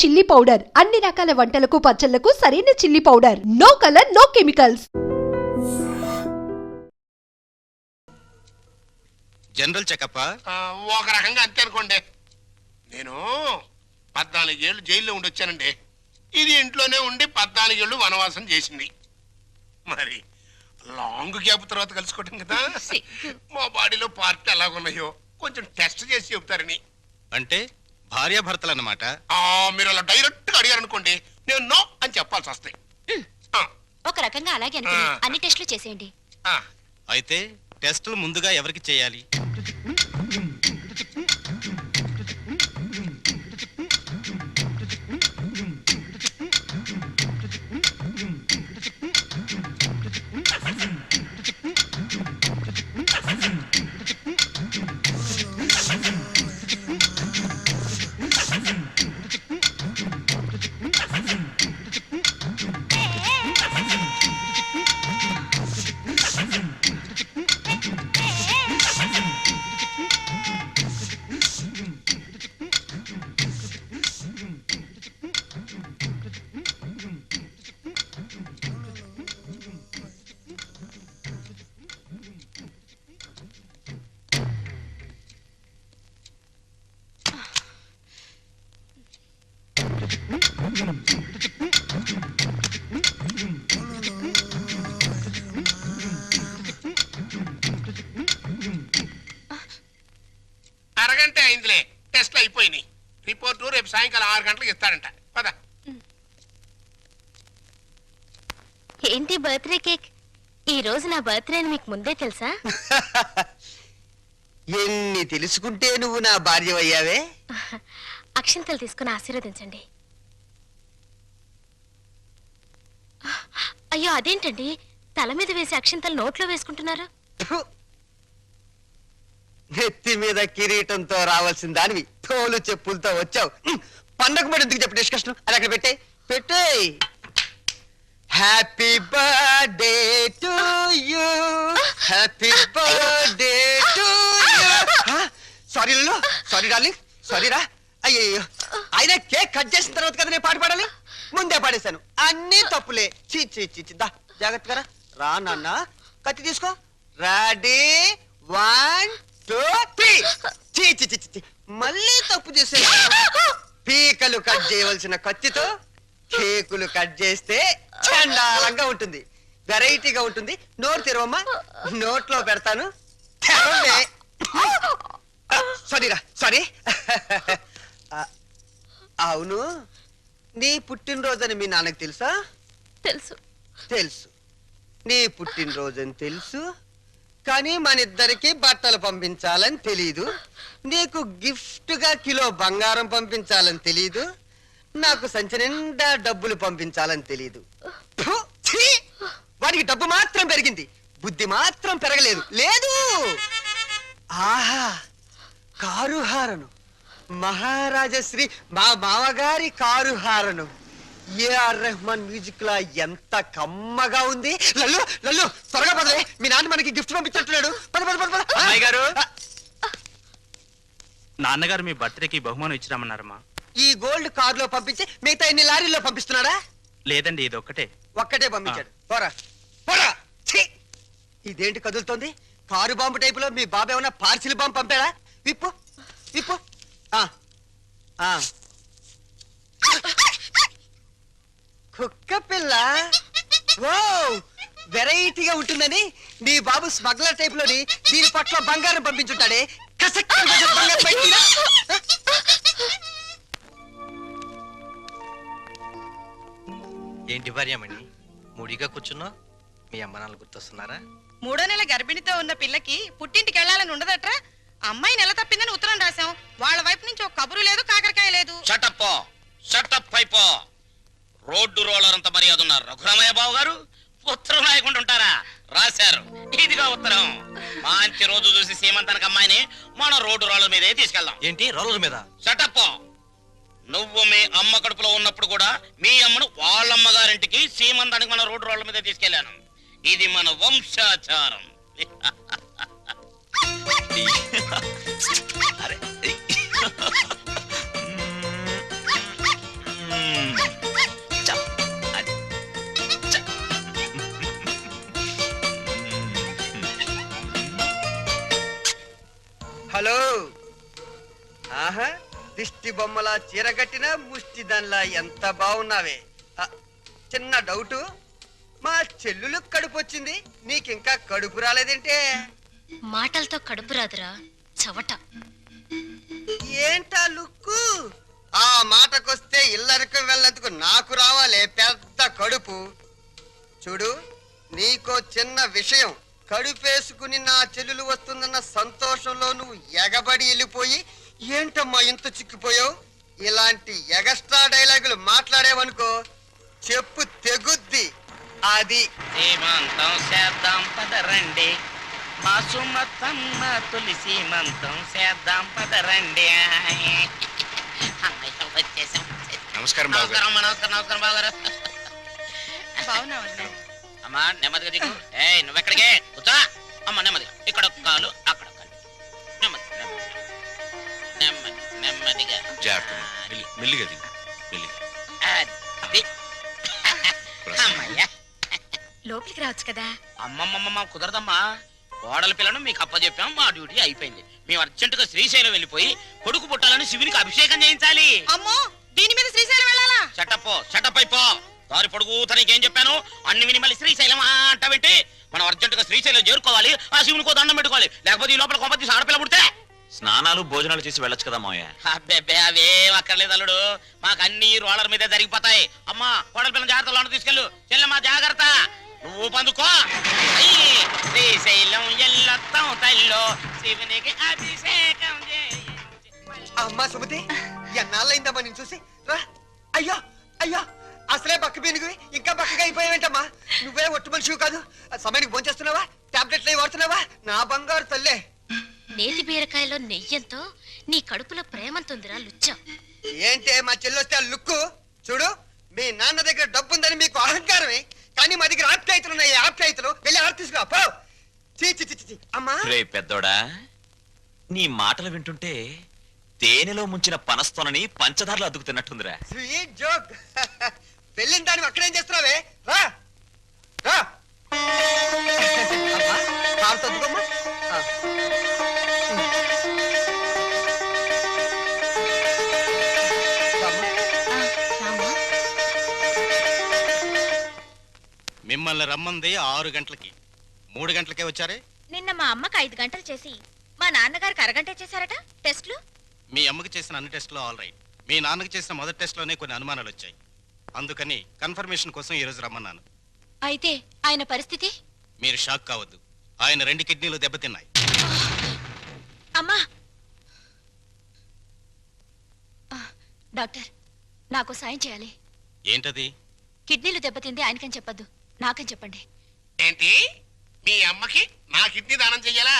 Chilli powder అన్ని రకాల వంటలకు పచ్చళ్లకు సరైన chilli powder. No colour no chemicals. General checkup ఒక రకంగా అంతే అనుకోండి. నేను 14 ఏళ్ళు జైల్లో ఉండి వచ్చానండి. ఇది ఇంట్లోనే ఉండి 14 ఏళ్ళు వనవాసం చేసింది. మరి లాంగ్ గ్యాప్ తర్వాత కలుసుకోవటం కదా. మా బాడీలో పార్ట్ ఎలాగున్నాయో కొంచెం టెస్ట్ చేసి చెప్తారని. అంటే భార్యాభర్తలు అన్నమాట. మీరు అలా డైరెక్ట్ గా అడిగారనుకోండి, నేను నో అని చెప్పాల్సి వస్తాయి. ఒక రకంగా అలాగే అనుకుని అన్ని టెస్టులు చేసేయండి. అయితే టెస్టులు ముందుగా ఎవరికి చేయాలి? అరగంట అయిందిలే, టెస్ట్లు అయిపోయినాయి. రిపోర్టు రేపు సాయంకాలం 6 గంటలకు ఇస్తాడంట. పద. ఏంటి బర్త్డే కేక్? ఈ రోజు నా బర్త్డే అని మీకు ముందే తెలుసా? ఎన్ని తెలుసుకుంటే నువ్వు నా భార్య అయ్యావే. అక్షంతలు తీసుకుని ఆశీర్వదించండి. అయ్యో అదేంటండి, తల మీద వేసి అక్షంతలు నోట్లో వేసుకుంటున్నారు? నెత్తి మీద కిరీటంతో రావాల్సిన దానివి తోలు చెప్పులతో వచ్చావు. పండగ మరి ఎందుకు చెప్పు డిస్కషన్? అది అక్కడ పెట్టే. Happy birthday to you, happy birthday to you. Sorry Lallu, sorry darling, sorry రా. అయ్యో, అయినా కేక్ కట్ చేసిన తర్వాత కదా నేను పాట పాడాలి. ముందే పాడేశాను, అన్ని తప్పులే. దా జాగ్రత్తగా రా నాన్న. కత్తి తీసుకో. రెడీ 1 2 3. మళ్ళీ తప్పు చేసే. పీకలు కట్ చేయవలసిన కత్తితో కేకులు కట్ చేస్తే చండాలంగా ఉంటుంది, వెరైటీగా ఉంటుంది. నోరు తెరవమ్మా, నోట్లో పెడతాను. సారీరా, సారీ. అవును, నీ పుట్టినరోజని మీ నాన్నకు తెలుసా? తెలుసు. తెలుసు, నీ పుట్టినరోజని తెలుసు. కానీ మన ఇద్దరికి బట్టలు పంపించాలని తెలీదు. నీకు గిఫ్ట్ గా కిలో బంగారం పంపించాలని తెలీదు. నాకు సంచి నిండా డబ్బులు పంపించాలని తెలీదు. వాడికి డబ్బు మాత్రం పెరిగింది, బుద్ధి మాత్రం పెరగలేదు. లేదు. ఆహా, కారు హారను, మహారాజశ్రీ మా మామగారి car horn. AR Rahman music లా ఎంత కమ్మగా ఉంది. లల్లు లల్లు త్వరగా పదలే, మీ నాన్న మనకి గిఫ్ట్ పంపించట్లేడు. గారు, నాన్నగారు మీ బర్త్డేకి బహుమానం ఇచ్చిరామన్నారమ్మా. ఈ గోల్డ్ కార్ లో పంపించి మిగతా ఎన్ని లారీల్లో పంపిస్తున్నాడా? లేదండి, ఇది ఒక్కటే పంపించాడు. పోరా పోరా. ఇదేంటి కదులుతోంది? కారు బాంబు టైపులో మీ బాబు ఏమన్నా పార్సిల్ బాంబు పంపాడా? విప్పు విప్పు. కుక్క పిల్ల. ఓ, వెరైటీగా ఉంటుందని నీ బాబు స్మగ్లర్ టైప్ లోని దీని పట్ల బంగారం పంపించుంటాడే. ఏంటి భార్యమణి మూడిగా కూర్చున్నా? మీ అమ్మ నాన్న గుర్తొస్తున్నారా? 3వ నెల గర్భిణితో ఉన్న పిల్లకి పుట్టింటికి వెళ్ళాలని ఉండదట్రా. అమ్మాయి నెల తప్పిందని ఉత్తరం రాశాం. వాళ్ళ వైపు నుంచి ఒక కబురు లేదు, కాకరకాయ లేదు. షటప్ అయిపో. రోడ్డు రోలర్ అంత మర్యాద ఉన్నారు రఘురామయ్య బాబు గారు. ఉత్తరం రాయకుండా ఉంటారా? రాశారు. ఇదిగా ఉత్తరం. మంచి రోజు చూసి సీమంతానికి అమ్మాయిని మన రోడ్డు రోలర్ మీదే తీసుకెళ్దాం. ఏంటి రోలర్ మీద? షటప్. నువ్వు మీ అమ్మ కడుపులో ఉన్నప్పుడు కూడా మీ అమ్మను వాళ్ళమ్మగారింటికి సీమంతానికి మన రోడ్డు రోలర్ మీదే తీసుకెళ్లాను. ఇది మన వంశాచారం. దిష్టి బొమ్మలా చీరగట్టిన ముష్టి దానిలా ఎంత బాగున్నావే. చిన్న డౌటు, మా చెల్లులు కడుపు వచ్చింది, నీకింకా కడుపు రాలేదేంటే? మాటలతో కడుపు రాదురా చవట. ఏంటా లుక్కు? ఆ మాటకొస్తే ఇల్లరికి వెళ్ళేందుకు నాకు రావాలే పెద్ద కడుపు. చూడు, నీకో చిన్న విషయం, కడుపేసుకుని నా చెల్లెలు వస్తుందన్న సంతోషంలో నువ్వు ఎగబడి వెళ్ళిపోయి ఏంటమ్మా ఇంత చిక్కిపోయావు? ఇలాంటి ఎగస్ట్రా డైలాగులు మాట్లాడేవనుకో చెప్పు తెగుద్ది. అది సీమంతం చేద్దాం పదరండి, మా సుమతమ్మ తొలి సీమంతం చేద్దాం పదరండి. అమ్మయ్య, వచ్చేసాం. నమస్కారం నమస్కారం అమ్మా, నమస్కారం నమస్కారం బావగారు. బాగున్నావు అమ్మా నెమ్మదిగా దిగు. నువ్వెక్కడికే కూర్చో. అమ్మ నెమ్మదిగా, ఇక్కడ ఒక కాలు అక్కడ ఒక కాలు. నెమ్మది నెమ్మది నెమ్మదిగా. మెల్లిగా దిగు, మెల్లిగా. అది. అమ్మయ్యా. లోపలికి రావచ్చు కదా. అమ్మమ్మమ్మ కుదరదమ్మా, కోడల పిల్లను మీకు అప్పచెప్పాం, మా డ్యూటీ అయిపోయింది. మేము అర్జెంటుగా శ్రీశైలం వెళ్ళిపోయి కొడుకు పుట్టాలని శివునికి అభిషేకం చేయించాలి. అమ్మో, దీని మీద శ్రీశైలం వెళ్ళాలా? షటప్ అయిపో. దారి పొడుగు తనకేం చెప్పాను అన్ని విని మళ్ళీ శ్రీశైలం అంటావేంటి? మనం అర్జెంటుగా శ్రీశైలం చేరుకోవాలి, ఆ శివునికో దండం పెట్టుకోవాలి, లేకపోతే ఈ లోపల కొంపతి ఆడపిల్ల పుడితే స్నానాలు భోజనాలు చేసి వెళ్ళొచ్చు కదా మావయ్య. అబ్బే అవేం అక్కర్లేదు అల్లుడు, మాకు అన్ని రోలర్ మీదే జరిగిపోతాయి. అమ్మా కోడల పిల్లని జాగ్రత్త లోన తీసుకెళ్ళు. చెల్లెమ్మా జాగ్రత్త, నువ్వు పందుకో. శ్రీశైలం ఎల్లొత్తం తల్లో శివునికి అభిషేకం అమ్మా సుమతి, ఎన్నాళ్ళైందమ్మా నేను చూసి. రా. అయ్యో అయ్యో, అసలే బక్క పీనుగువి ఇంకా బక్కగా అయిపోయావేంటమ్మా? నువ్వే ఒట్టు మనిషివి కాదు. సమయానికి భోంచేస్తున్నావా? టాబ్లెట్లు అవి వాడుతున్నావా? నా బంగారు తల్లే. నేతి బీరకాయలో నెయ్యంతో నీ కడుపులో ప్రేమంతుందిరా లుచ్చం. ఏంటే మా చెల్లొస్తే ఆ లుక్కు? చూడు, మీ నాన్న దగ్గర డబ్బుందని మీకు అహంకారమే, కానీ మా దగ్గర ఆప్యాయతలు ఉన్నాయి. ఆప్యాయతలు వెళ్ళి ఆడ తీసుకురా పో. చీ అమ్మా. రే పెద్దోడా, నీ మాటలు వింటుంటే తేనెలో ముంచిన పనస్తోనని పంచదారలు అద్దుకుతున్నట్టుందిరా. Sweet joke. వెళ్ళిన దాన్ని అక్కడేం చేస్తున్నావే? రా రా. అమ్మా, కారు తద్దుకోమ్మా. మిమ్మల్ని రమ్మంది 6 గంటలకి, 3 గంటలకే వచ్చారే. నిన్న మా అమ్మకి 5 గంటలు చేసి మా నాన్నగారికి అరగంటే చేశారట టెస్ట్లు. మీ అమ్మకి చేసిన అన్ని టెస్టులు ఆల్ రైట్. మీ నాన్నకి చేసిన మొదటి టెస్ట్లోనే కొన్ని అనుమానాలు వచ్చాయి, అందుకని కన్ఫర్మేషన్ కోసం ఈ రోజు రమ్మన్నాను. అయితే ఆయన పరిస్థితి? మీరు షాక్ కావద్దు, ఆయన 2 కిడ్నీలు దెబ్బతిన్నాయి. అమ్మా డాక్టర్, నాకు సాయం చేయాలి. ఏంటది? కిడ్నీలు దెబ్బతింది ఆయనకని చెప్పద్దు, నాకని చెప్పండి. ఏంటి, మీ అమ్మకి నా కిడ్నీ దానం చెయ్యాలా?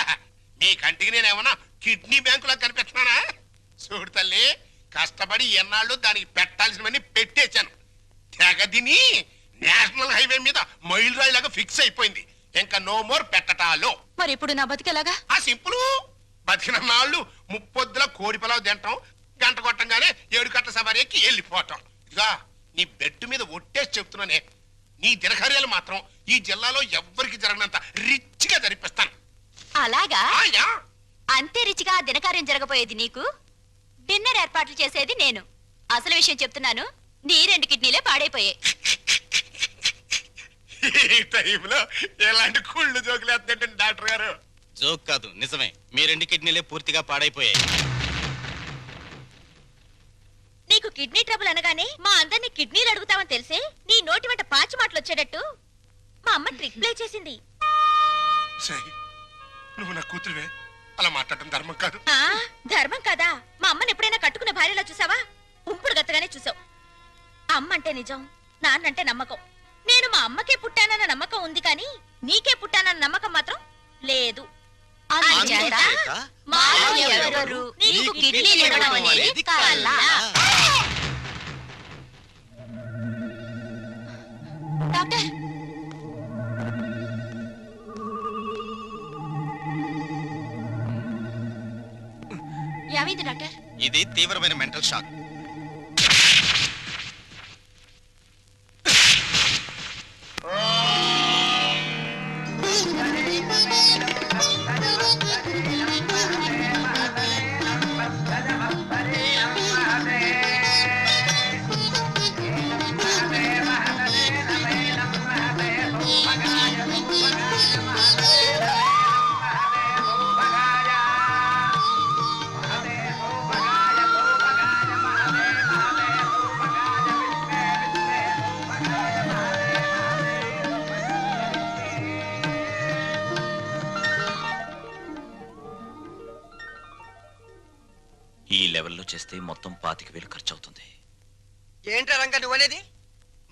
మీ కంటికి నేనేమన్నా కిడ్నీ బ్యాంకులో కనిపిస్తున్నానా? చూడు తల్లి, కష్టపడి ఎన్నాళ్ళు దానికి పెట్టాల్సినవన్నీ పెట్టేశాను. తెగదిని నేషనల్ హైవే మీద మైల్ రాయిలాగా ఫిక్స్ అయిపోయింది. ఇంకా నో మోర్ పెట్టటాలు. మరి ఇప్పుడు నా బతికేలాగా? ఆ సింపుల్, బతికిన నాళ్ళు ముప్పొద్దుల కోడి పిలవ తింటాం, గంట కొట్టంగానే 7 గంటల సవారీ ఎక్కి వెళ్ళిపోవటం. ఇదిగా నీ బెడ్ మీద ఒట్టేసి చెప్తున్నానే, నీ దినకార్యాలు మాత్రం ఈ జిల్లాలో ఎవ్వరికి జరగనంత రిచ్ గా జరిపిస్తాను. అలాగా? ఆయా. అంతే రిచిగా ఆ దినకార్యం జరగబోయేది నీకు, డిన్నర్ ఏర్పాట్లు చేసేది నేను. అసలు విషయం చెప్తున్నాను, నీ 2 కిడ్నీలే పాడైపోయాయి. ఈ టైంలో ఎలాంటి కుళ్ళు జోకులేస్తుంటే డాక్టర్ గారు? జోక్ కాదు, నిజమే. మీ 2 కిడ్నీలే పూర్తిగా పాడైపోయాయి. నీకు కిడ్నీ ట్రబుల్ అనగానే మా అందరినీ కిడ్నీలు అడుగుతావని తెలిసే నీ నోటి వెంట పాచి మాటలు వచ్చేటట్టు మా అమ్మ ట్రిక్ ప్లే చేసింది. సై, నువ్వు నా కూతురువే, అలా మాట్లాడటం ధర్మం కాదు. ధర్మం కాదా? మా అమ్మని ఎప్పుడైనా కట్టుకున్న భార్యలో చూసావా? ఉంపుడు గత్తగానే చూసావు. అమ్మ అంటే నిజం, నాన్నంటే నమ్మకం. నేను మా అమ్మకే పుట్టానన్న నమ్మకం ఉంది, కానీ నీకే పుట్టానన్న నమ్మకం మాత్రం లేదు. అందుచేత మాలో ఎవరెవరు నీకు కిడ్నీలు ఇవ్వడం అనేది కల. డాక్టర్, ఏమైంది డాక్టర్? ఇది తీవ్రమైన మెంటల్ షాక్. పెడితే మొత్తం 25,000 ఖర్చు అవుతుంది. ఏంట్రా రంగా నువ్వనేది?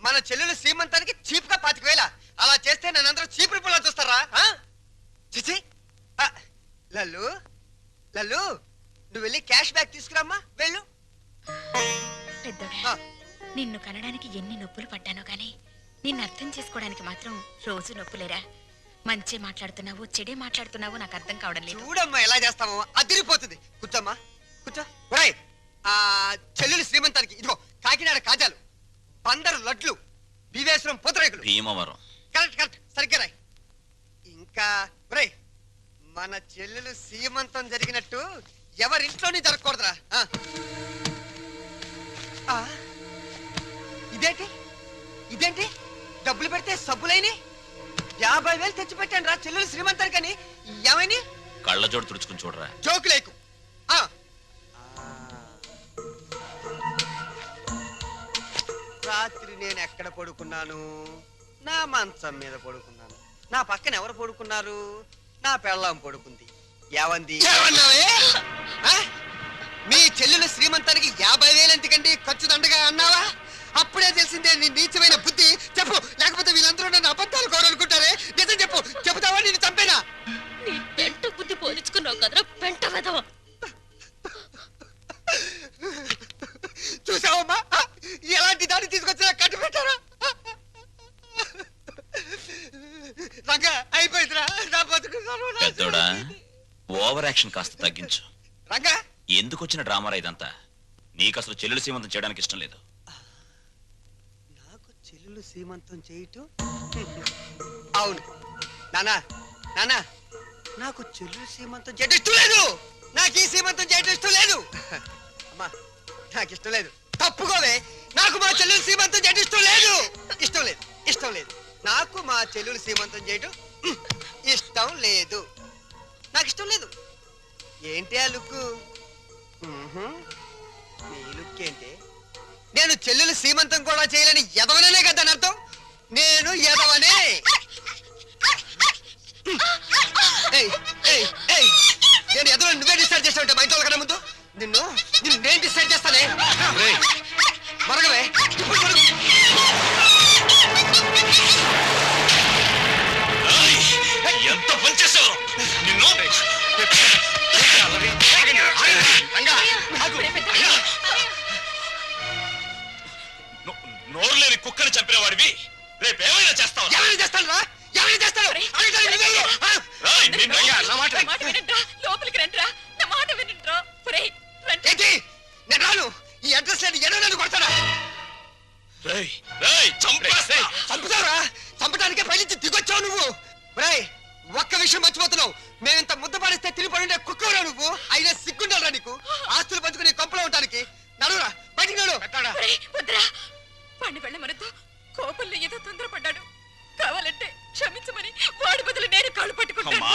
మన చెల్లెలు శ్రీమంతానికి చీప్ గా 25,000. అలా చేస్తే నన్నందరూ చీప్ రిపోలా చూస్తారా? చిచి. లల్లు లల్లు, నువ్వు వెళ్ళి క్యాష్ బ్యాక్ తీసుకురామ్మా, వెళ్ళు. పెద్దోడా, నిన్ను కనడానికి ఎన్ని నొప్పులు పడ్డానో గాని నిన్ను అర్థం చేసుకోవడానికి మాత్రం రోజు నొప్పులేరా? మంచి మాట్లాడుతున్నావు, చెడే మాట్లాడుతున్నావు నాకు అర్థం కావడం లేదు. చూడమ్మా ఎలా చేస్తామో, అదిరిపోతుంది. కూర్చోమ్మా, కూర్చో. ఒరేయ్, చెల్లెలు శ్రీమంతానికి ఇదిగో కాకినాడ కాజాలు, బందరు లడ్లు, బీవేశ్వరం పూతరేకులు. భీమవరం. కరెక్ట్ కరెక్ట్, సరిగ్గా రాయ్. ఇంకా ఒరేయ్, మన చెల్లెలు శ్రీమంతం జరిగినట్టు ఎవరింట్లోనే జరగకూడదురా. ఇదేంటి ఇదేంటి, డబ్బులు పెడితే సబ్బులైని 50,000 తెచ్చి పెట్టాను రా చెల్లెలు శ్రీమంతానికని. ఏమైనా కళ్ళజోడు తుడుచుకుని చూడరా. జోకు లేకు. రాత్రి నేను ఎక్కడ పడుకున్నాను? నా మంచం మీద పడుకున్నాను. నా పక్కన ఎవరు పడుకున్నారు? నా పెళ్ళాం పడుకుంది. ఏవంది? మీ చెల్లెలు శ్రీమంతానికి 50,000 ఎందుకండి ఖర్చు దండగా అన్నావా? అప్పుడే తెలిసిందే నీ నీచమైన బుద్ధి. చెప్పు, లేకపోతే వీళ్ళందరూ నన్ను అబద్ధాలు కోరనుకుంటారే. నిజం చెప్పు, చెబుతావా నేను చంపేనా? నీ పెంట బుద్ధి పోల్చుకున్నావు కదరా పెంట వెధవ. చూసావమ్మా, ఎలాంటి దాన్ని తీసుకొచ్చినా కట్టు పెట్టారా? రంగా అయిపోయిందిరా నా బతుకు. పెద్దోడా, ఓవర్ యాక్షన్ కాస్త తగ్గించు. రంగా, ఎందుకు వచ్చిన డ్రామారా ఇదంతా? నీకు అసలు చెల్లెలు సీమంతం చేయడానికి ఇష్టం లేదు. నాకు చెల్లెలు సీమంతం చేయటం? అవును నానా, నానా, నాకు చెల్లెలు సీమంతం చేయటం ఇష్టం లేదు. నాకు ఈ సీమంతం చేయటం ఇష్టం లేదు. అమ్మా, నాకు ఇష్టం లేదు. తప్పుకోవే. నాకు మా చెల్లెలు సీమంతం చేయటం ఇష్టం లేదు. ఇష్టం లేదు, ఇష్టం లేదు. నాకు మా చెల్లెలు సీమంతం చేయటం ఇష్టం లేదు. నాకు ఇష్టం లేదు. ఏంటి ఆ లుక్? నీ లుక్ ఏంటి? నేను చెల్లెలు సీమంతం కూడా చేయలేని ఎదవనే కదా అర్థం. నేను ఎదవనే. నేను ఎదవని నువ్వే డిసైడ్ చేస్తావుంటే బయట వాళ్ళ కన్నా ముందు నిన్ను నిన్ను నేను డిసైడ్ చేస్తానే. మరగవే. ఎంత పనిచేసావు నిన్ను. నోరు లేని కుక్కని చంపిన వాడివి రేపేమైనా చేస్తావు? ఎవరైనా చేస్తాను రా, ఎవరైనా చేస్తాను. లోపలికి రండిరా, నా మాట వినండిరా. ఏంటి, నేను రాను. ఈ అడ్రస్ లేని ఎన్నో నన్ను కొడతాడా? చంపుతావురా? చంపడానికే పైనుంచి దిగొచ్చావు నువ్వు. రేయ్, ఒక్క విషయం మర్చిపోతున్నావు. మేమింత ముద్ద పడిస్తే తిరిగిపడి కుక్కరా నువ్వు. అయినా సిగ్గుండాలరా నీకు? ఆస్తులు పంచుకుని కొంపలో ఉండడానికి. నడురా, బయటికి నడు. వద్దురా, వాడిని వెళ్ళమనతో కోపంలో ఏదో తొందరపడ్డాడు. కావాలంటే క్షమించమని వాడి బదులు నేను కాళ్ళు పట్టుకుంటాను.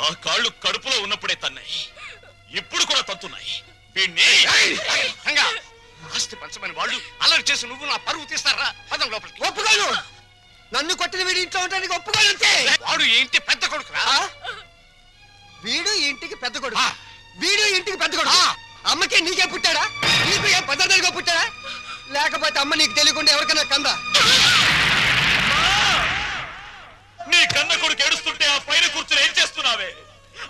ఆ కాళ్ళు కడుపులో ఉన్నప్పుడే తన్నాయి, ఇప్పుడు కూడా తంతున్నాయి. వీణ్ణి ఆస్తి పంచమని వాళ్ళు అల్లరి చేసి నువ్వు నా పరువు తీస్తారా? పదం లోపలికి. ఒప్పుకోను. నన్ను కొట్టిన వీడి ఇంట్లో ఉండడానికి ఒప్పుకోను. అంతే. వాడు ఏంటి పెద్ద కొడుకురా? వీడు ఇంటికి పెద్ద కొడుకు. వీడు ఇంటికి పెద్ద కొడుకు. అమ్మకే నీకే పుట్టాడా? నీకు ఏ పద్ధతిగా పుట్టాడా? లేకపోతే అమ్మ నీకు తెలియకుండా ఎవరికైనా కందా? నీ కన్న కొడుకు ఏడుస్తుంటే ఆ పైన కూర్చుని ఏం చేస్తున్నావే?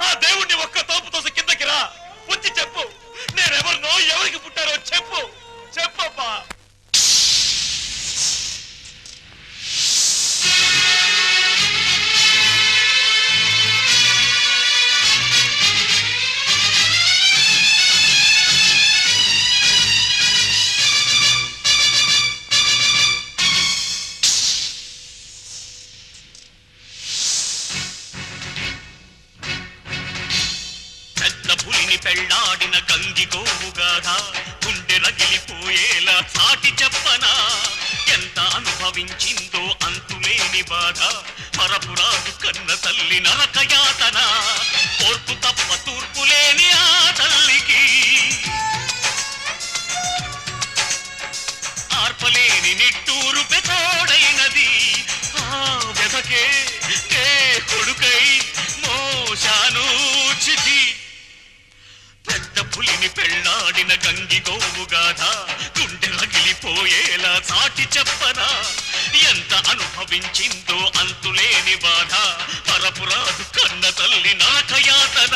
ఆ దేవుణ్ణి ఒక్క తోపు తోసి కిందకి రా, వచ్చి చెప్పు. నేనెవరినో, ఎవరికి పుట్టారో చెప్పు. చెప్పమ్మా. పెళ్ళాడిన గంగి గోవుగాథ గుండె రగిలిపోయేలా సాటి చెప్పనా? ఎంత అనుభవించిందో అంతులేని బాధ, మరపురాదు కన్న తల్లి నరకయాతన. ఓర్పు తప్ప తూర్పు లేని ఆ తల్లికి ఆర్పలేని నిట్టూరు పెతోడైనది. ఆ వ్యధకే నే కొడుకై మోశాను చితి. పెద్ద పులిని పెళ్ళా పెళ్ళాడిన గంగి గోవు గాథ గుండె రగిలిపోయేలా చాటి చెప్పనా ఎంత అనుభవించిందో అంతులేని బాధ పరపురాదు కన్న తల్లి నరకయాతన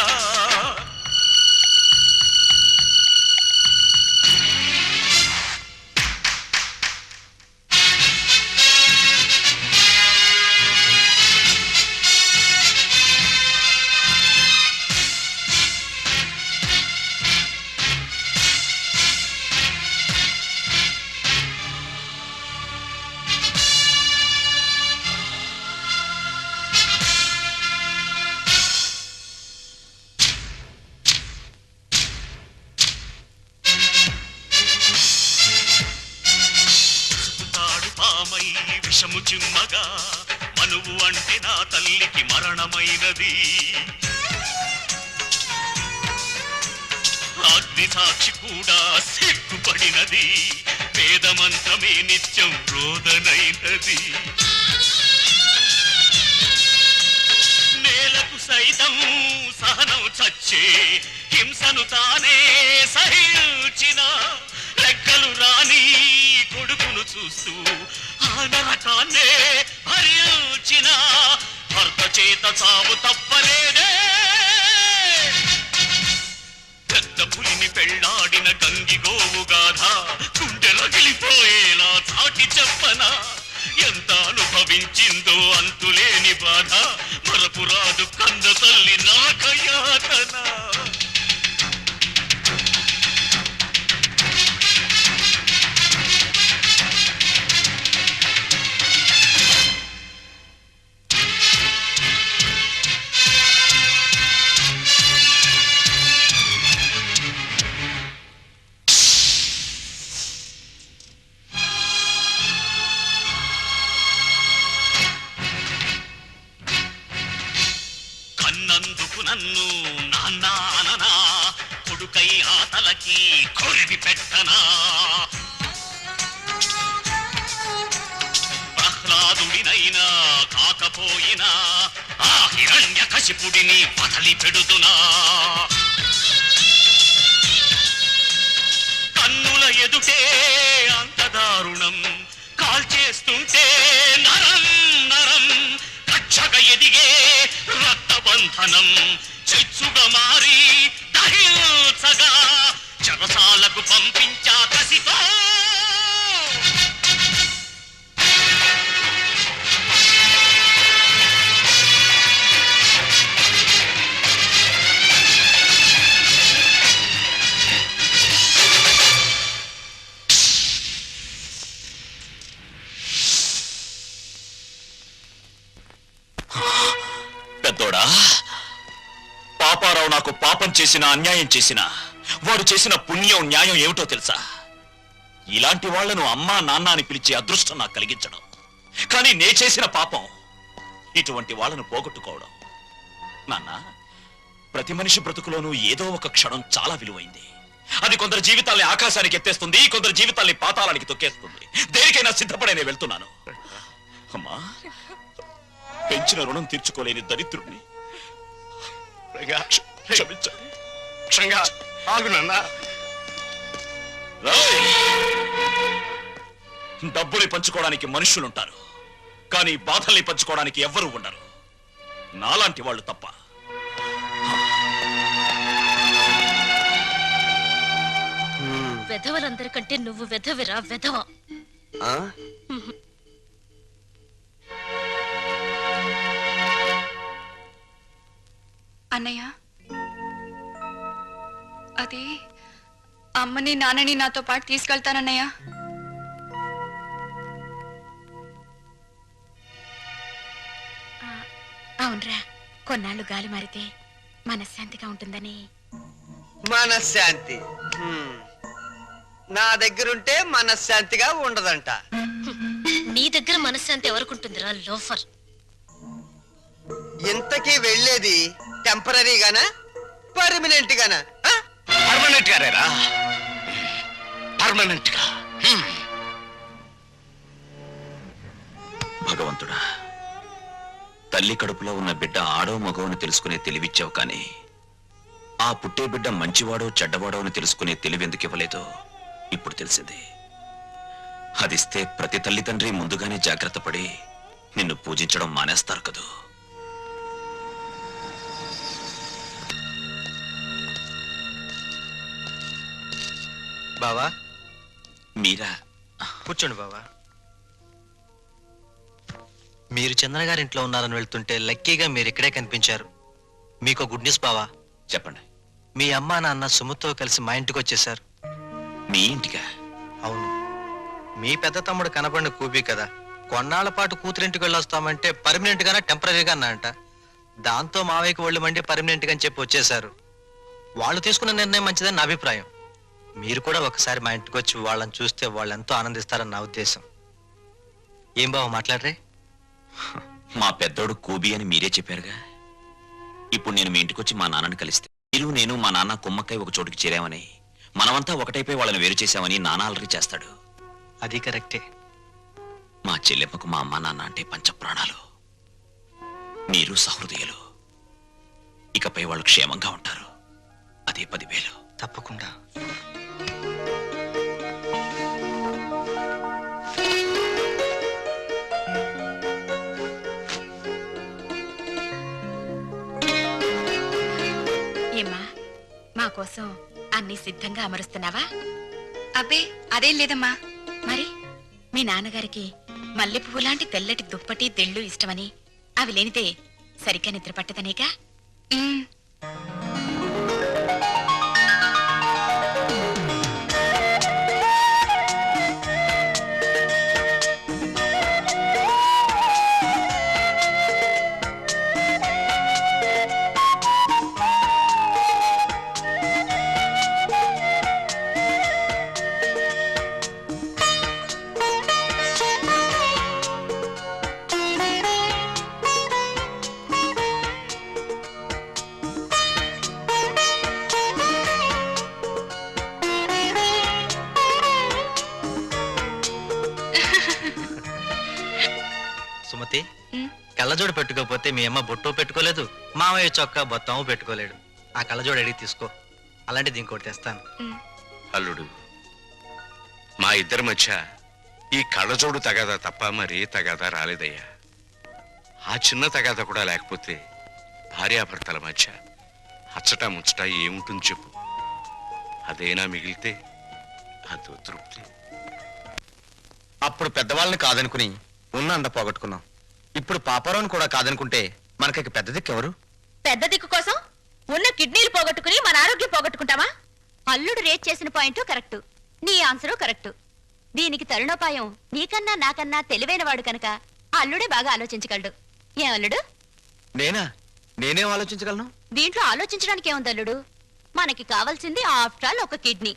విషము చిమ్మగా మనువు అంటే నా తల్లికి మరణమైనది అగ్ని సాక్షి కూడా సిగ్గుపడినది వేదమంత్రమే నిత్యం రోదనైనది నేలకు సైతం సహనం చచ్చే హింసను తానే సహించిన రెక్కలు రాని కొడుకును చూస్తూ ఆ నరకాన్నే భరించిన భర్త చేత చావు తప్పలేదే పెద్ద పులిని పెళ్ళాడిన గంగి గోవు గాథ గుండె రగిలిపోయేలా చాటి చెప్పనా ఎంత అనుభవించిందో అంతులేని బాధ మరపురాదు కంద తల్లి నాకయాతన నన్ను నాన్న కొడుకై ఆతలకి కొరివి పెట్టనా ప్రహ్లాదుడినైనా కాకపోయినా ఆ హిరణ్య కశిపుడిని వదలి పెడుతున్నా కన్నుల ఎదుటే అంత దారుణం కాల్చేస్తుంటే నరం నరం కచ్చగ ఎదిగే రక్తబంధనం చెచ్చుగా మారి దహించగా చెరసాలకు పంపించా కసితో పెద్దోడా పాపారావు నాకు పాపం చేసిన అన్యాయం చేసిన వాడు చేసిన పుణ్యం న్యాయం ఏమిటో తెలుసా ఇలాంటి వాళ్లను అమ్మా నాన్న అని పిలిచే అదృష్టం నాకు కలిగించడం కానీ నే చేసిన పాపం ఇటువంటి వాళ్ళను పోగొట్టుకోవడం నాన్న ప్రతి మనిషి బ్రతుకులోనూ ఏదో ఒక క్షణం చాలా విలువైంది అది కొందరు జీవితాల్ని ఆకాశానికి ఎత్తేస్తుంది కొందరు జీవితాల్ని పాతాళానికి తొక్కేస్తుంది దేనికైనా సిద్ధపడే నేను వెళ్తున్నాను అమ్మా పెంచిన రుణం తీర్చుకోలేని దరిద్రుణ్ణి డబ్బుని పంచుకోవడానికి మనుషులుంటారు కానీ బాధల్ని పంచుకోవడానికి ఎవ్వరూ ఉండరు నాలాంటి వాళ్ళు తప్ప వెధవలందరికంటే నువ్వు వెధవిరా వెధవ అన్నయ్య అది అమ్మని నాన్నని నాతో పాటు తీసుకెళ్తానన్నయ్య అవునరా కొన్నాళ్ళు గాలి మారితే మనశ్శాంతిగా ఉంటుందని మనశ్శాంతి నా దగ్గరుంటే మనశ్శాంతిగా ఉండదంట నీ దగ్గర మనశ్శాంతి ఎవరుకుంటుందిరా లోఫర్ ఇంతకీ వెళ్ళేది టెంపరీగానా పర్మనెంట్ గానా పర్మనెంట్ గారేరా పర్మనెంట్ గా భగవంతుడా తల్లి కడుపులో ఉన్న బిడ్డ ఆడో మగవని తెలుసుకునే తెలివిచ్చావు కానీ ఆ పుట్టే బిడ్డ మంచివాడో చెడ్డవాడో అని తెలుసుకునే తెలివెందుకు ఇవ్వలేదో ఇప్పుడు తెలిసింది. అదిస్తే ప్రతి తల్లిదండ్రి ముందుగానే జాగ్రత్త పడి నిన్ను పూజించడం మానేస్తారు కదూ. బావా మీరా? కూర్చోండి బావా. మీరు చంద్ర గారింట్లో ఉన్నారని వెళ్తుంటే లక్కీగా మీరు ఇక్కడే కనిపించారు. మీకు గుడ్ న్యూస్ బావా. చెప్పండి. మీ అమ్మా నాన్న సుమతో కలిసి మా ఇంటికి వచ్చేశారు. మీ ఇంటికా? అవును. మీ పెద్ద తమ్ముడు కనపడిన కూపీ కదా, కొన్నాళ్ల పాటు కూతురింటికి వెళ్ళొస్తామంటే పర్మనెంట్ గానా టెంపరీగా అన్నారంట. దాంతో మావయ్యకి ఒళ్ళు మండి పర్మనెంట్ గా అని చెప్పి వచ్చేశారు. వాళ్ళు తీసుకున్న నిర్ణయం మంచిదని నా అభిప్రాయం. మీరు కూడా ఒకసారి మా ఇంటికి వచ్చి వాళ్ళని చూస్తే వాళ్ళు ఎంతో ఆనందిస్తారని నా ఉద్దేశం. ఏం బావ మాట్లాడరే? మా పెద్దోడు కూబి అని మీరే చెప్పారుగా. ఇప్పుడు నేను మీ ఇంటికి వచ్చి మా నాన్నని కలిస్తే మీరు నేను మా నాన్న కుమ్మక్కై ఒక చోటుకి చేరామని, మనమంతా ఒకటైపోయి వాళ్ళని వేరు చేశామని నాన్న అలరి చేస్తాడు. అది కరెక్టే. మా చెల్లెమ్మకు మా అమ్మ నాన్న అంటే పంచప్రాణాలు. మీరు సహృదయులు. ఇకపై వాళ్ళు క్షేమంగా ఉంటారు. అదే 10,000. తప్పకుండా. ఏమ్మా, మా కోసం అన్ని సిద్ధంగా అమరుస్తున్నావా? అబ్బే అదేం లేదమ్మా. మరి మీ నాన్నగారికి మల్లె పువ్వు లాంటి తెల్లటి దుప్పటి తెళ్ళు ఇష్టమని, అవి లేనిదే సరిగ్గా నిద్ర పట్టదనేగా. ఉమ్, సుమతి, ఉమ్. కళ్ళజోడు పెట్టుకోకపోతే మీ అమ్మ బొట్టు పెట్టుకోలేదు, మామయ్య చొక్కా బొత్తాము పెట్టుకోలేడు. ఆ కళ్ళజోడు అడిగి తీసుకో, అలాంటిది ఇంకోటి తెస్తాను. అల్లుడు, మా ఇద్దరి మధ్య ఈ కళ్ళజోడు తగాదా తప్ప మరే తగాదా రాలేదయ్యా. ఆ చిన్న తగాదా కూడా లేకపోతే భార్యాభర్తల మధ్య అచ్చట ముచ్చట ఏముంటుంది చెప్పు? అదేనా మిగిలితే అదో తృప్తి. అప్పుడు పెద్దవాళ్ళని కాదనుకుని ఉన్న అండ పోగొట్టుకున్నాం. ఇప్పుడు పాపారావుని కూడా కాదనుకుంటే మనకి పెద్ద దిక్కెవరు? పెద్ద దిక్కు కోసం ఉన్న కిడ్నీలు పోగొట్టుకుని మన ఆరోగ్యం పోగొట్టుకుంటావా? అల్లుడు రేట్ చేసిన పాయింట్ కరెక్ట్, నీ ఆన్సరు కరెక్ట్. దీనికి తరుణోపాయం నీకన్నా నాకన్నా తెలివైన వాడు కనుక అల్లుడే బాగా ఆలోచించగలడు. ఏం అల్లుడు? నేనేం ఆలోచించగలను? దీంట్లో ఆలోచించడానికి ఏముంది అల్లుడు? మనకి కావాల్సింది ఆఫ్టర్ ఆల్ ఒక కిడ్నీ.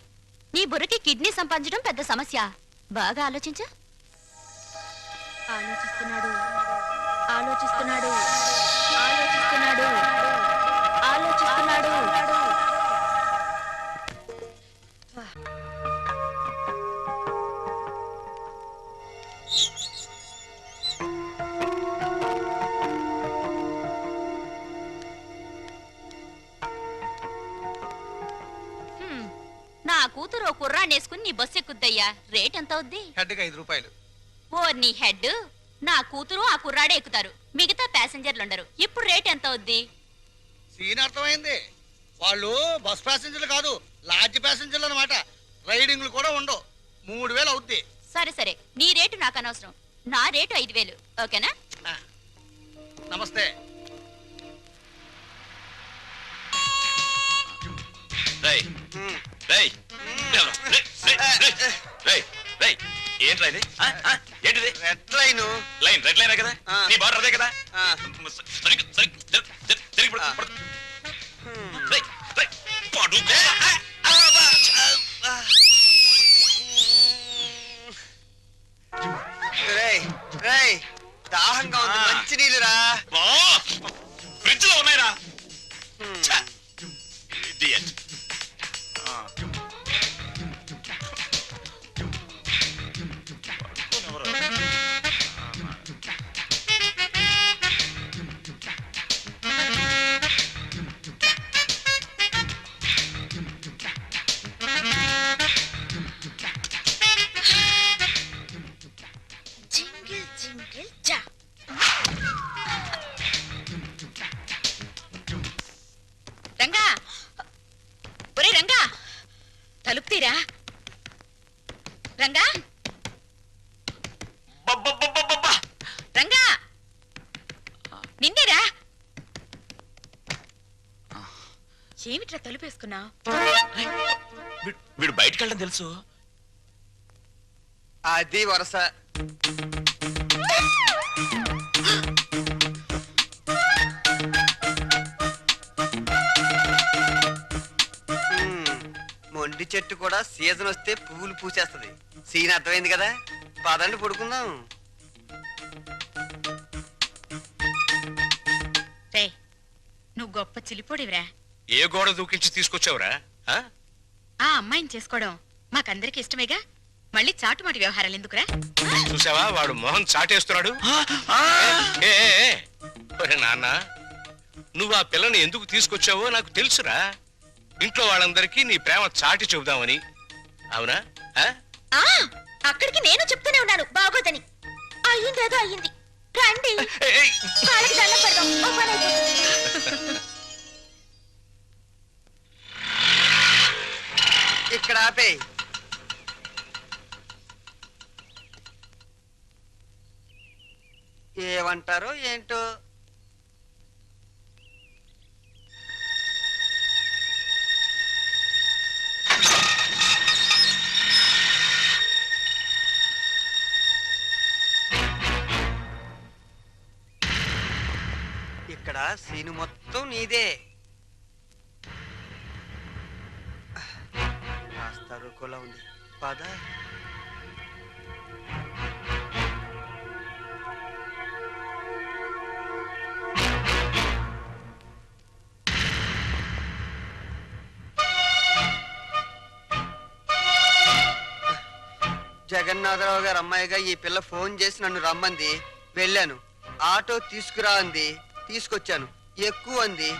నీ బుర్రకి కిడ్నీ సంపాదించడం పెద్ద సమస్య. బాగా ఆలోచించు. ఆలోచిస్తున్నాడు ఆలోచిస్తున్నాడు ఆలోచిస్తున్నాడు ఆలోచిస్తున్నాడు. నా కూతురు ఓ కుర్రాన్నేసుకుని నీ బస్సు ఎక్కుద్దయ్యా. రేట్ ఎంత అవుద్ది? హెడ్కి 5 రూపాయలు. ఓ నీ హెడ్, నా కూతురు ఆ కుర్రాడే ఎక్కుతారు, మిగతా ప్యాసింజర్లు ఉండరు. ఇప్పుడు రేట్ ఎంత అవుద్ది? సీన్ అర్థమైంది. వాళ్ళు బస్ ప్యాసింజర్లు కాదు, లాడ్జ్ ప్యాసింజర్లు అనమాట. రైడింగ్లు కూడా ఉండవు. 3000 అవుద్ది. సరే సరే, నీ రేటు నాకు అనవసరం. నా రేటు 5000. ఓకేనా? నమస్తే. ఏంట్రా ఇది? ఏంటిది? Red line. రెడ్ లైన్ కదా? నీ బార్డర్ అదే కదా? దాహంగా ఉంది, మంచి నీళ్ళురా. ఫ్రిడ్జ్ లో ఉన్నాయిరా. రంగా నిన్నేరా ఏమిట్రా తలుపేసుకున్నావు? వీడు బయటికి వెళ్ళడం తెలుసు. అది వరస. మొండి చెట్టు కూడా సీజన్ వస్తే పువ్వులు పూసేస్తుంది. సీన్ అర్థమైంది కదా, పదండి పడుకుందాం. నువ్వు గొప్ప చిలిపోడివిరా. ఏ గోడ దూకించి తీసుకొచ్చావురా? ఆ అమ్మాయిని చేసుకోవడం మాకందరికి ఇష్టమేగా, మళ్ళీ చాటుమాటి వ్యవహారాలు ఎందుకురా? చూసావా వాడు మొహం చాటేస్తున్నాడు. నాన్న, నువ్వు ఆ పిల్లని ఎందుకు తీసుకొచ్చావో నాకు తెలుసురా. ఇంట్లో వాళ్ళందరికీ నీ ప్రేమ చాటి చెబుదామని. అవునా? అక్కడికి నేను చెప్తూనే ఉన్నాను బాగోదని. అయ్యింది ఏదో అయ్యింది. రండి కాళ్ళకి దండం పెడదాం. ఓ పని అయిపోతుంది. ఇక్కడ ఆపే. ఏమంటారో ఏంటో. ఇక్కడ సీను మొత్తం నీదే. కాస్త రుకోలా ఉంది. పద. జగన్నాథరావు గారు అమ్మాయిగా ఈ పిల్ల ఫోన్ చేసి నన్ను రమ్మంది. వెళ్ళాను. ఆటో తీసుకురా అంది, తీసుకొచ్చాను. ఎక్కువ అంది,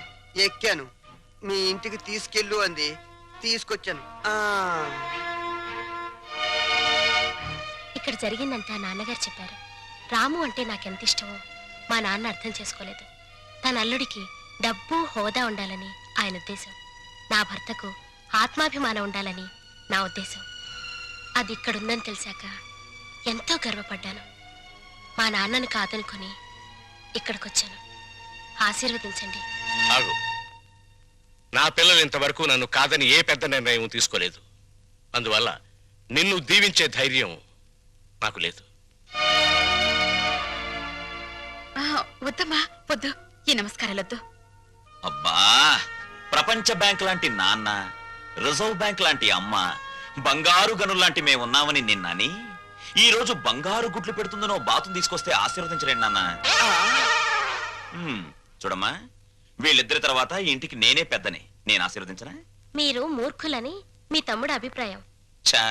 ఎక్కాను. మీ ఇంటికి తీసుకెళ్ళు అంది, తీసుకొచ్చాను. ఇక్కడ జరిగిందంతా నాన్నగారు చెప్పారు. రాము అంటే నాకెంత ఇష్టమో మా నాన్న అర్థం చేసుకోలేదు. తన అల్లుడికి డబ్బు హోదా ఉండాలని ఆయన ఉద్దేశం. నా భర్తకు ఆత్మాభిమానం ఉండాలని నా ఉద్దేశం. అది ఇక్కడుందని తెలిసాక ఎంతో గర్వపడ్డాను. మా నాన్నను కాదనుకొని ఇక్కడికొచ్చాను. ఆశీర్వదించండి. ఆగు. నా పిల్లలు ఇంతవరకు నన్ను కాదని ఏ పెద్ద నిర్ణయం తీసుకోలేదు. అందువల్ల నిన్ను దీవించే ధైర్యం నాకు లేదు. వద్దమ్మా, వద్దు. ఈ నమస్కారాలొద్దు. అబ్బా, ప్రపంచ బ్యాంక్ లాంటి నాన్న, రిజర్వ్ బ్యాంక్ లాంటి అమ్మ, బంగారు గనుల్లాంటి మేమున్నామని నిన్నని ఈ రోజు బంగారు గుడ్లు పెడుతుందనో బాతును తీసుకొస్తే ఆశీర్వదించలేండి నాన్న. చూడమ్మా, వీళ్ళిద్దరి తర్వాత ఇంటికి నేనే పెద్దని. నేను ఆశీర్వదించనా? మీరు మూర్ఖులని మీ తమ్ముడు అభిప్రాయం. చా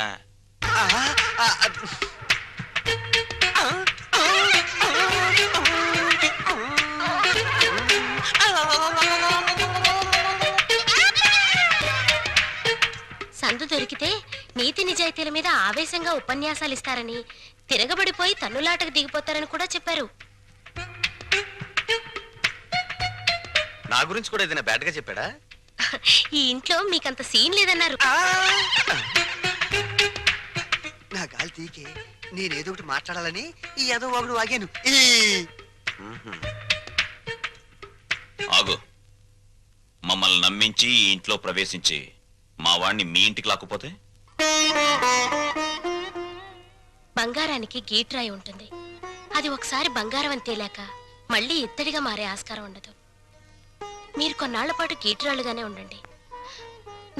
సందు దొరికితే నీతి నిజాయితీల మీద ఆవేశంగా ఉపన్యాసాలు ఇస్తారని, తిరగబడిపోయి తన్నులాటకు దిగిపోతారని కూడా చెప్పారు. నా గురించి కూడా ఏదైనా బ్యాడ్ గా చెప్పాడా? ఈ ఇంట్లో మీకంత సీన్ లేదన్నారు. నా గాలి తీకే నేనేదో ఒకటి మాట్లాడాలని ఈ ఏదో ఒకడు వాగాను. ఆగు. మమ్మల్ని నమ్మించి ఈ ఇంట్లో ప్రవేశించి మా వాణ్ణి మీ ఇంటికి లాక్కుపోతే? బంగారానికి గీట్రాయి ఉంటుంది. అది ఒకసారి బంగారం అని తేలాక మళ్ళీ ఇత్తడిగా మారే ఆస్కారం ఉండదు. మీరు కొన్నాళ్ల పాటు గీట్రాళ్ళుగానే ఉండండి.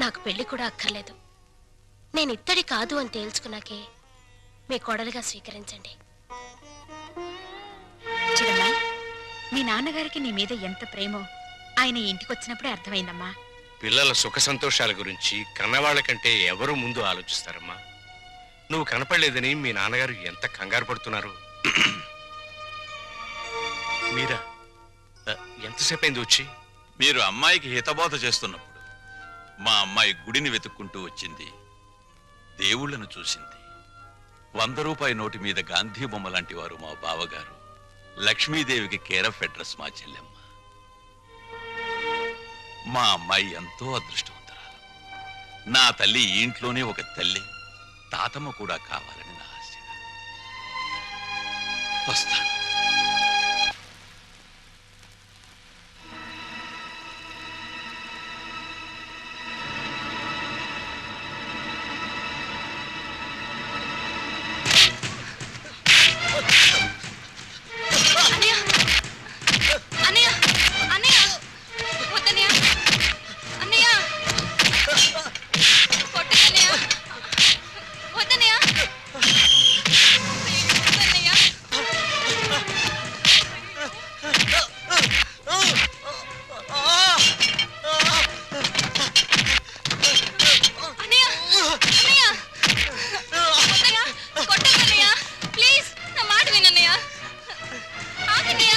నాకు పెళ్లి కూడా అక్కర్లేదు. నేను ఇత్తడి కాదు అని తేల్చుకున్నాకే మీ కోడలుగా స్వీకరించండి. చూడమ్మా, మీ నాన్నగారికి నీ మీద ఎంత ప్రేమో ఆయన ఇంటికొచ్చినప్పుడే అర్థమైందమ్మా. పిల్లల సుఖ సంతోషాల గురించి కన్నవాళ్ల కంటే ఎవరు ముందు ఆలోచిస్తారమ్మా. నువ్వు కనపడలేదని మీ నాన్నగారు ఎంత కంగారు పడుతున్నారు. మీరా ఎంతసేపు అయింది వచ్చి? మీరు అమ్మాయికి హితబోధ చేస్తున్నప్పుడు మా అమ్మాయి గుడిని వెతుక్కుంటూ వచ్చింది. దేవుళ్లను చూసింది. 100 రూపాయి నోటి మీద గాంధీ బొమ్మ లాంటి వారు మా బావగారు. లక్ష్మీదేవికి కేర్ ఆఫ్ అడ్రస్ మా చెల్లెమ్మ. మా అమ్మాయి ఎంతో అదృష్టవంతురాలు. నా తల్లి ఈ ఇంట్లోనే ఒక తల్లి, తాతమ్మ కూడా కావాలని నా ఆశ. వస్తాను. అన్నయ్య అన్నయ్య వద్దన్నయ్య అన్నయ్య కొట్టన్నయ్య వద్దన్నయ్య వద్దన్నయ్య అన్నయ్య అన్నయ్య వద్దన్నయ్య కొట్టన్నయ్య ప్లీజ్ నా మాట వినన్నయ్య ఆగన్నయ్య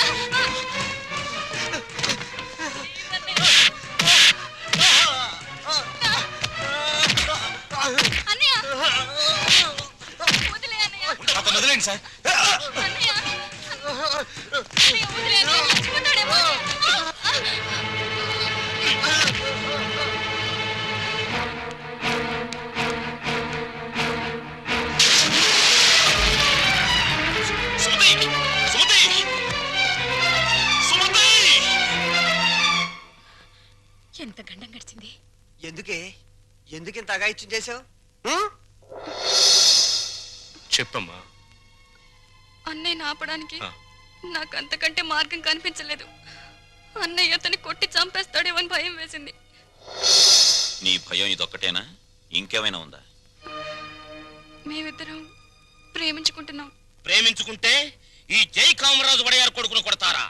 అన్నయ్య వదిలే అన్నయ్య అతను వదిలేండి సార్. అన్నయ్య అన్నయ్య వదిలే అన్నయ్య చచ్చిపోతాడేమో సుమతి! సుమతి! సుమతి! ఎంత గండం గడిచింది. ఎందుకింత అగాయిత్యం చేసావు? చెప్పమ్మా. అన్నయ్యని ఆపడానికి నాకు అంతకంటే మార్గం కనిపించలేదు. అన్నయ్య అతన్ని కొట్టి చంపేస్తాడేమో అని భయం వేసింది. నీ భయం ఇదొక్కటేనా? ఇంకేమైనా ఉందా? మేమిద్దరం ప్రేమించుకుంటున్నాం. ప్రేమించుకుంటే ఈ జై కామరాజు వడయారు కొడుకును కొడతారా?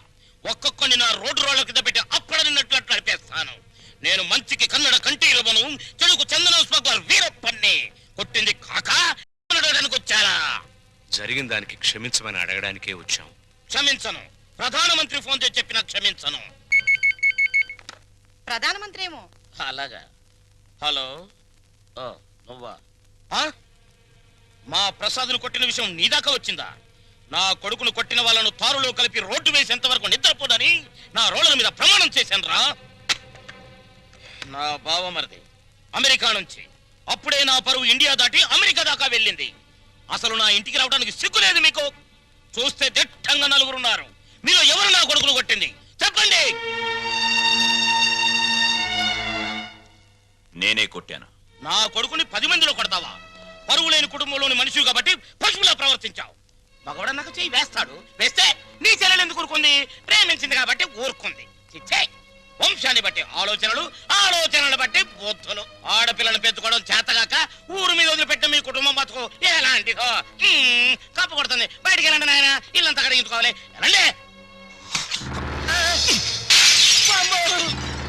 ఒక్కొక్కని నా రోడ్డు రోడ్ల కింద పెట్టి అప్పడనిన్నట్లు నడిపేస్తాను. నేను మంచికి కన్నడ కంఠీరవను, చెడుకు చందన స్మగ్లర్ వీరప్పన్ని. కొట్టింది కాక అడగడానికి వచ్చారా? జరిగిన దానికి క్షమించమని అడగడానికే వచ్చాం. క్షమించను. ప్రధానమంత్రి ఫోన్ చేసి చెప్పినా క్షమించను. ప్రధానమంత్రి ఏమో. అలాగా. హలో, నువ్వా? మా ప్రసాద్ను కొట్టిన విషయం నీ దాకా వచ్చిందా? నా కొడుకును కొట్టిన వాళ్ళను తారులో కలిపి రోడ్డు వేసేంత వరకు నిద్రపోదని నా రోడ్ల మీద ప్రమాణం చేశాను రా. నా బావమరిది అమెరికా నుంచి. అప్పుడే నా పరువు ఇండియా దాటి అమెరికా దాకా వెళ్ళింది. అసలు నా ఇంటికి రావడానికి సిగ్గు లేదు మీకు? చూస్తే దిట్టంగా నలుగురున్నారు. మీలో ఎవరు నా కొడుకును కొట్టింది చెప్పండి. నేనే కొట్టాను. నా కొడుకుని 10 మందిలో కొడతావా? పరువు లేని కుటుంబంలోని మనిషి కాబట్టి పశువులా ప్రవర్తించావు. మగవాడన్నాక చెయ్యి వేస్తాడు. వేస్తే నీ చెల్లెలు ఎందుకు ఊరుకుంది? ప్రేమించింది కాబట్టి ఊరుకుంది. చిచ్చే, వంశాన్ని బట్టి ఆలోచనలు, ఆలోచనలు బట్టి బుద్ధులు. ఆడపిల్లను పెంచుకోవడం చేతగాక ఊరు మీద వదిలిపెట్టిన మీ కుటుంబం బతుకు ఎలాంటిదో. కప్పు కొడుతుంది. బయటికి వెళ్ళండి నాయన, ఇల్లంతా కడిగించుకోవాలి. రండి.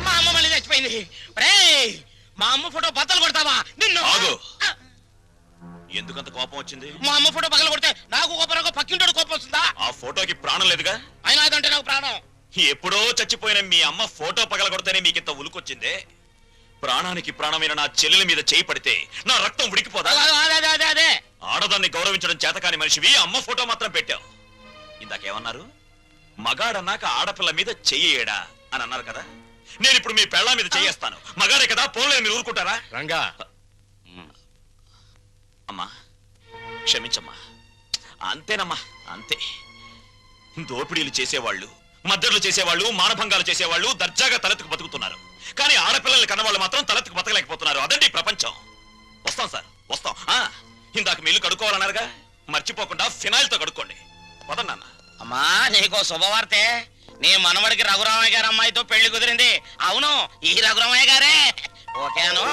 మా అమ్మ మళ్ళీ చచ్చిపోయింది. మా అమ్మ ఫోటో బద్దలు కొడతావా? నిన్ను ఎందుకంత కోపం వచ్చింది? మా అమ్మ ఫోటో పగల కొడితే నాకు కోపం, పక్కింటోడు కోపం వస్తుందా? ఆ ఫోటోకి ప్రాణం లేదుగా. అయినా అదంటే నాకు ప్రాణం. ఎప్పుడో చచ్చిపోయిన మీ అమ్మ ఫోటో పగలగొడితేనే మీకింత ఉలుకొచ్చిందే. ప్రాణానికి ప్రాణమైన నా చెల్లెల మీద చేయి పడితే నా రక్తం ఉడికిపోదా? అదే ఆడదాన్ని గౌరవించడం చేతకాని మనిషివి అమ్మ ఫోటో మాత్రం పెట్టావు. ఇందాకేమన్నారు? మగాడన్నాక ఆడపిల్ల మీద చెయ్యేడా అని అన్నారు కదా. నేను ఇప్పుడు మీ పెళ్ళ మీద చెయ్యేస్తాను. మగాడే కదా, పోలే మీరు ఊరుకుంటారా? రంగా, అమ్మా క్షమించమ్మా. అంతేనమ్మా, అంతే. దోపిడీలు చేసేవాళ్ళు, మద్దతులు చేసేవాళ్ళు, మానభంగాలు చేసేవాళ్ళు దర్జాగా తలెత్తుకు బతుకుతున్నారు. కానీ ఆడపిల్లల్ని కన్నవాళ్ళు మాత్రం తలెత్తుకు బతకలేకపోతున్నారు. అదండి ప్రపంచం. వస్తాం సార్, వస్తాం. ఇందాక మీళ్ళు కడుక్కోవాలన్నారుగా, మర్చిపోకుండా ఫినాయిల్తో కడుక్కోండి. పదండి నాన్న. అమ్మా, నీకో శుభవార్తే. నీ మనవడికి రఘురామయ్య గారి అమ్మాయితో పెళ్లి కుదిరింది. అవును, ఈ రఘురామయ్య గారే. ఓకేను.